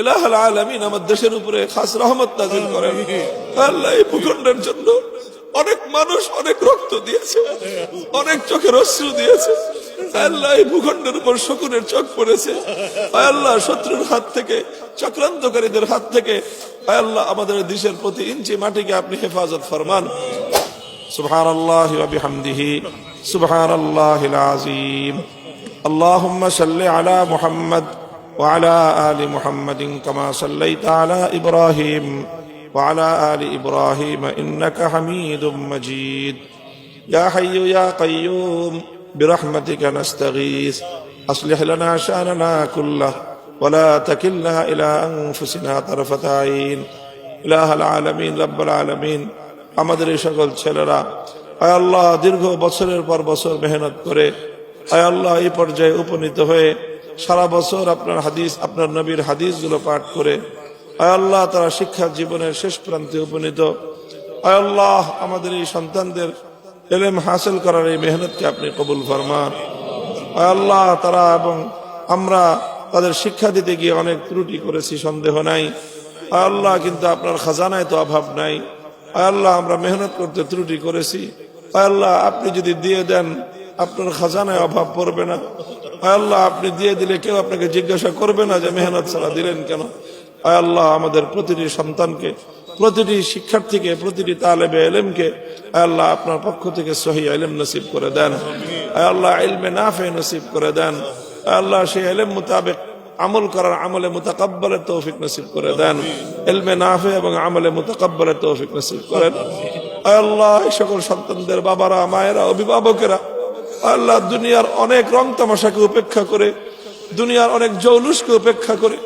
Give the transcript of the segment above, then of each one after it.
ইলাহুল আলামিন আমার দেশের উপরে খাস রহমত নাযিল করেন। আল্লাহ এই ভূখণ্ডের জন্য অনেক মানুষ অনেক রক্ত দিয়েছে, অনেক চোখের অশ্রু দিয়েছে। আল্লাহ এই ভূখণ্ডের উপর শকুনের চোখ পড়েছে। আল্লাহ শত্রুর হাত থেকে, চক্রান্তকারীদের হাত থেকে আল্লাহ আমাদের দেশের প্রতি ইঞ্চি মাটিকে আপনি হেফাজত ফরমান। সুবহানাল্লাহি ওয়া বিহামদিহি সুবহানাল্লাহিল আযীম। আল্লাহুম্মা সাল্লি আলা মুহাম্মাদ ওয়া আলা আলি মুহাম্মাদিন কামা সাল্লাইতা আলা ইব্রাহিম ওয়া আলা আলি ইব্রাহিম ইন্নাকা হামিদুম মাজিদ। ইয়া হাইয়্যু ইয়া কাইয়্যুম برحمتك نستغيث أصلح لنا شأننا كله ولا تكلنا إلى أنفسنا طرفة عين إله العالمين رب العالمين আমাদের এই সকল ছেলেরা আয় আল্লাহ দীর্ঘ বছরের পর বছর মেহনত করে আয় আল্লাহ এই পর্যায়ে উপনীত হয়ে সারা বছর আপনার হাদিস, আপনার নবীর হাদিসগুলো পাঠ করে আয় আল্লাহ তারা শিক্ষা জীবনের শেষ প্রান্তে উপনীত। আয় আল্লাহ আমাদের এই সন্তানদের ইলম হাসিল করার এই মেহনতকে আপনি কবুল ফরমান। আয় আল্লাহ তারা এবং আমরা তাদের শিক্ষা দিতে গিয়ে অনেক ত্রুটি করেছি, সন্দেহ নাই। আয় আল্লাহ কিন্তু আপনার খাজানায় তো অভাব নাই। আয় আল্লাহ আমরা মেহনত করতে ত্রুটি করেছি। আয় আল্লাহ আপনি যদি দিয়ে দেন আপনার খাজানায় অভাব পড়বে না। আয় আল্লাহ আপনি দিয়ে দিলে কেউ আপনাকে জিজ্ঞাসা করবে না যে মেহনত ছাড়া দিলেন কেন। আয় আল্লাহ আমাদের প্রতিটি সন্তানকে, প্রতিটি শিক্ষার্থীকে, প্রতিটি তালেবে ইলমকে আয় আল্লাহ আপনার পক্ষ থেকে সহি ইলম নসিব করে দেন। আয় আল্লাহ ইলমে নাফে নসিব করে দেন। আয় আল্লাহ সেই ইলম মোতাবেক আমল করার, আমলে মুতাকাব্বালের তৌফিক নসিব করে দেন। ইলমে নাফে এবং আমলে মুতাকাব্বালের তৌফিক নসিব করেন। আয় আল্লাহ এই সকল সন্তানদের বাবারা, মায়েরা, অভিভাবকেরা আল্লাহ দুনিয়ার অনেক রং তামাশাকে উপেক্ষা করে, দুনিয়ার অনেক জৌলুসকে উপেক্ষা করে,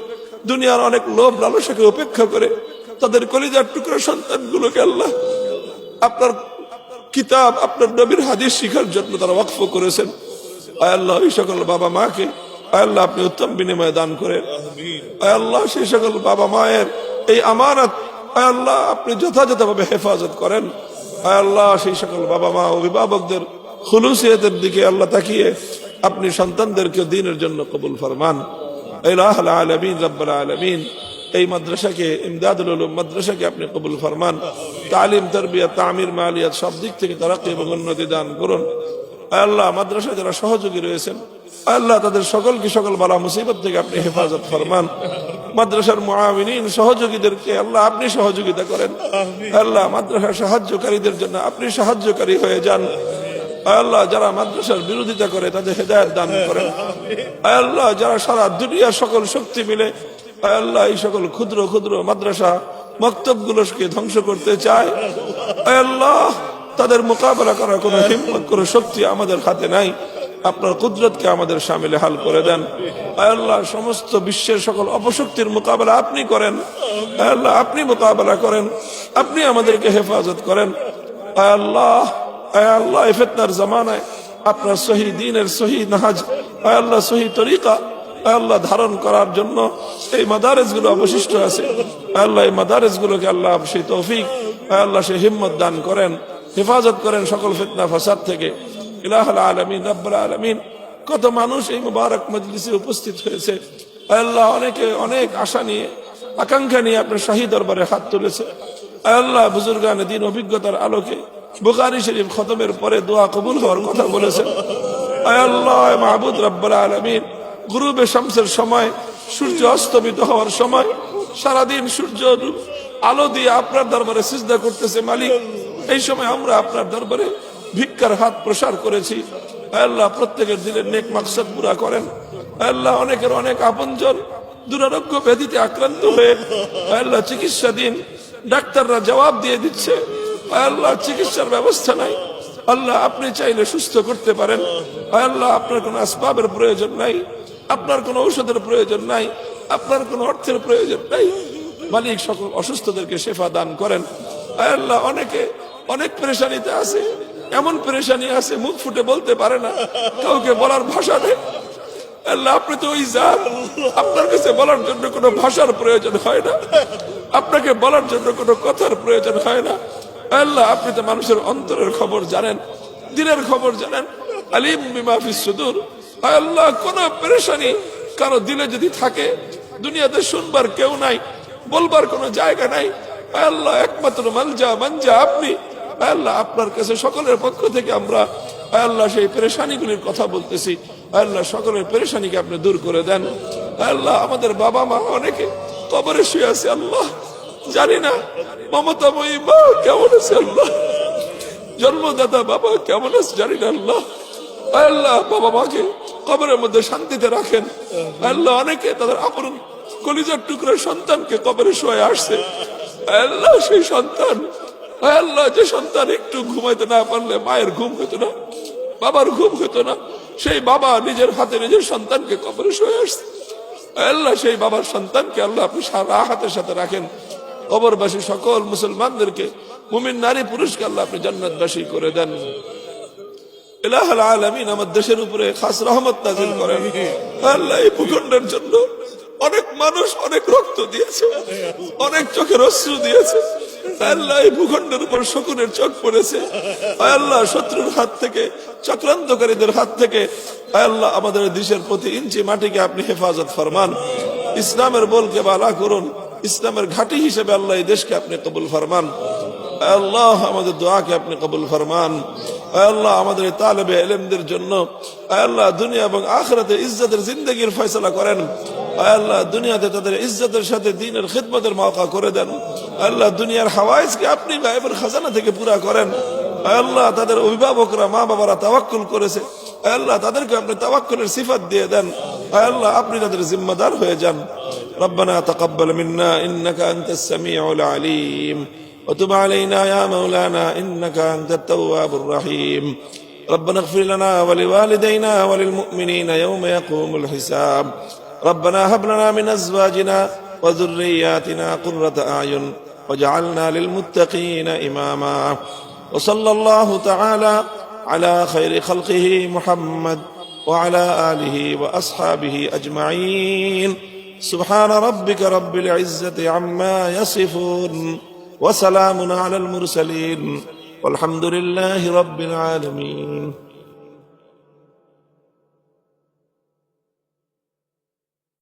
দুনিয়ার অনেক লোভ লালসাকে উপেক্ষা করে তাদের কলিজার টুকরা সন্তানগুলোকে আল্লাহ আপনার কিতাব, আপনার নবীর হাদিস শিখার জন্য তারা ওয়াকফ করেছেন। আয় আল্লাহ এই সকল বাবা মাকে আয় আল্লাহ আপনি উত্তম বিনিময় দান করেন। আয় আল্লাহ সেই সকল বাবা মায়ের এই আমানত আয় আল্লাহ আপনি যথাযথভাবে হেফাজত করেন। আয় আল্লাহ সেই সকল বাবা মা অভিভাবকদের খুলুসিয়তের দিকে আল্লাহ তাকিয়ে আপনি সন্তানদেরকে দ্বীনের জন্য কবুল ফরমান। ইলাহুল আলামিন রব্বুল আলামিন এই মাদ্রাসাকে, ইমদাদুল উলুম মাদ্রাসাকে আপনি কবুল ফরমান। তালিম, তারবিয়াত, তামির, মালিয়াত সব দিক থেকে তারাক্কি এবং উন্নতি দান করুন। আল্লাহ মাদ্রাসা যারা সহযোগী রয়েছেন আল্লাহ তাদের সকলকে সকল বালা মুসিবত থেকে আপনি হেফাজত ফরমান। মাদ্রাসার মুআবিনিন সহযোগীদেরকে আল্লাহ আপনি সহযোগিতা করেন। আল্লাহ মাদ্রাসার সাহায্যকারীদের জন্য আপনি সাহায্যকারী হয়ে যান। আল্লাহ যারা মাদ্রাসার বিরোধিতা করে তাদের হেদায়েত দান করেন। আল্লাহ যারা সারা দুনিয়ার সকল শক্তি মিলে আল্লাহ এই সকল ক্ষুদ্র ক্ষুদ্র মাদ্রাসা মক্তবগুলোকে ধ্বংস করতে চায়, আল্লাহ তাদের মোকাবেলা করার কোনো হিম্মত, কোনো শক্তি আমাদের হাতে নাই। আপনার কুদরতকে আমাদের শামিলে হাল করে দেন। আল্লাহ সমস্ত বিশ্বের সকল অপশক্তির মোকাবেলা আপনি করেন। আল্লাহ আপনি মোকাবেলা করেন, আপনি আমাদেরকে হেফাজত করেন। আল্লাহ আল্লাহ এই ফিতনার জামানায় আপনার সহি দ্বীনের সহি নাহাজ আল্লাহ সহি তরিকা আল্লাহ ধারণ করার জন্য এই মাদারেসগুলো অবশিষ্ট আছে। আল্লাহ এই মাদারেসগুলোকে আল্লাহ সেই তৌফিক আল্লাহ সেই হিম্মত দান করেন, হেফাজত করেন সকল ফিতনা ফাসাদ থেকে। ইলাহুল আলামিন রব্বুল আলামিন কত মানুষ এই মুবারক মজলিসে উপস্থিত হয়েছে আল্লাহ, অনেকে অনেক আশা নিয়ে, আকাঙ্ক্ষা নিয়ে আপনার শাহী দরবারে হাত তুলেছে। আল্লাহ বুজুর্গানে দ্বীন অভিজ্ঞতার আলোকে বুখারী শরীফ খতমের পরে দোয়া কবুল হওয়ার কথা বলেছেন। আল্লাহ মাহবুদ রব্বুল আলামিন গুরুবে শামসের সময়, সূর্য অস্তমিত হওয়ার সময় সারাদিন সূর্য আলো দিয়ে আপনার দরবারে সিজদা করতেছে মালিক। এই সময় আমরা আপনার দরবারে ভিক্ষার হাত প্রসার করেছি। আল্লাহ প্রত্যেকের দিলের নেক মাকসাদ পুরা করেন। আল্লাহ অনেকের অনেক আপনজন দুরারোগ্য ব্যাধিতে আক্রান্ত হয়ে আল্লাহ চিকিৎসা দিন, ডাক্তাররা জবাব দিয়ে দিচ্ছে আল্লাহ চিকিৎসার ব্যবস্থা নাই। আল্লাহ আপনি চাইলে সুস্থ করতে পারেন। আল্লাহ আপনার কোনো আসবাবের প্রয়োজন নাই, আপনার কোনো ঔষধের প্রয়োজন নাই, আপনার কোনো অর্থের প্রয়োজন নাই। মালিক সকল অসুস্থদেরকে শেফা দান করেন। আল্লাহ অনেকে অনেক পেরেশানিতে আছে, এমন পেরেশানি আছে মুখ ফুটে বলতে পারে না, কাউকে বলার ভাষা নেই। আল্লাহ আপনি তো ওই জান, আপনার কাছে বলার জন্য কোনো ভাষার প্রয়োজন হয় না, আপনাকে বলার জন্য কোনো কথার প্রয়োজন হয় না। আল্লাহ আপনি তো মানুষের অন্তরের খবর জানেন, দিনের খবর জানেন। আলিম বিমা ফিস সুদূর। আল্লাহ কোন পেরেশানি কারো দিলে যদি থাকে দুনিয়াতে শুনবার কেউ নাই, বলবার কোনো জায়গা নাই। আয় আল্লাহ, একমাত্র মালজা মানজা আপনি। আয় আল্লাহ, আপনার কাছে সকলের পক্ষ থেকে আমরা আয় আল্লাহ সেই পেরেশানিগুলির কথা বলতেছি। আয় আল্লাহ, সকলের পেরেশানিকে আপনি দূর করে দেন। আয় আল্লাহ, আমাদের বাবা মা অনেকে কবরে শুয়ে আছে আল্লাহ, জানি না মমতাময়ী মা কেমন আছে আল্লাহ, জন্মদাতা বাবা কেমন আছে জানি না আল্লাহ। আয় আল্লাহ, বাবা মাকে কবরের মধ্যে শান্তিতে রাখেন। আল্লাহ, অনেকে তাদের আপন কলিজার টুকরার সন্তানকে কবরে শুয়ে আসছে। আল্লাহ, সেই সন্তান আল্লাহ, যে সন্তান একটু ঘুমাইতে না পারলে মায়ের ঘুম হতো না, বাবার ঘুম হতো না, সেই বাবা নিজের হাতে নিজের সন্তানকে কবরে শুয়ে আসছে। আল্লাহ, সেই বাবার সন্তানকে আল্লাহ আপনি সারা হাতের সাথে রাখেন। কবরবাসী সকল মুসলমানদেরকে, মুমিন নারী পুরুষকে আল্লাহ আপনি জান্নাতবাসী করে দেন। ইলাহুল আলামিন, আমার দেশের উপরে খাস রহমত নাযিল করেন। আল্লাহ, এই ভূখণ্ডের জন্য অনেক মানুষ অনেক রক্ত দিয়েছে, অনেক চোখের অশ্রু দিয়েছে। আল্লাহ, এই ভূখণ্ডের উপর শকুনের চোখ পড়েছে। আল্লাহ, শত্রুর হাত থেকে, চক্রান্তকারীদের হাত থেকে আল্লাহ আমাদের দেশের প্রতি ইঞ্চি মাটিকে আপনি হেফাজত ফরমান। ইসলামের বলকে বালা করুন, ইসলামের ঘাঁটি হিসেবে আল্লাহ এই দেশকে আপনি কবুল ফরমান। আল্লাহ, আমাদের দোয়াকে আপনি কবুল ফরমান। আল্লাহ, আমাদের তালেবে ইলমদের জন্য আল্লাহ দুনিয়া এবং আখিরাতে ইজ্জতের জিন্দেগির ফয়সালা করেন। আল্লাহ, দুনিয়াতে তাদের ইজ্জতের সাথে দ্বীনের খিদমতের মওকা করে দেন। আল্লাহ, দুনিয়ার হাওয়াইজকে আপনি গায়েবের খাজানা থেকে পুরা করেন। আল্লাহ, তাদের অভিভাবকরা মা বাবারা তাওয়াক্কুল করেছে, আল্লাহ তাদেরকে আপনি তাওয়াক্কুলের সিফাত দিয়ে দেন। আল্লাহ, আপনি তাদের জিম্মাদার হয়ে যান। রব্বানা তাকাব্বাল মিন্না ইন্নাকা আনতাস সামিউল আলিম وتب علينا يا مولانا إنك أنت التواب الرحيم. ربنا اغفر لنا ولوالدينا وللمؤمنين يوم يقوم الحساب. ربنا هب لنا من أزواجنا وذرياتنا قرة أعين واجعلنا للمتقين إماما. وصلى الله تعالى على خير خلقه محمد وعلى آله وأصحابه أجمعين. سبحان ربك رب العزة عما يصفون وسلام على المرسلين والحمد لله رب العالمين.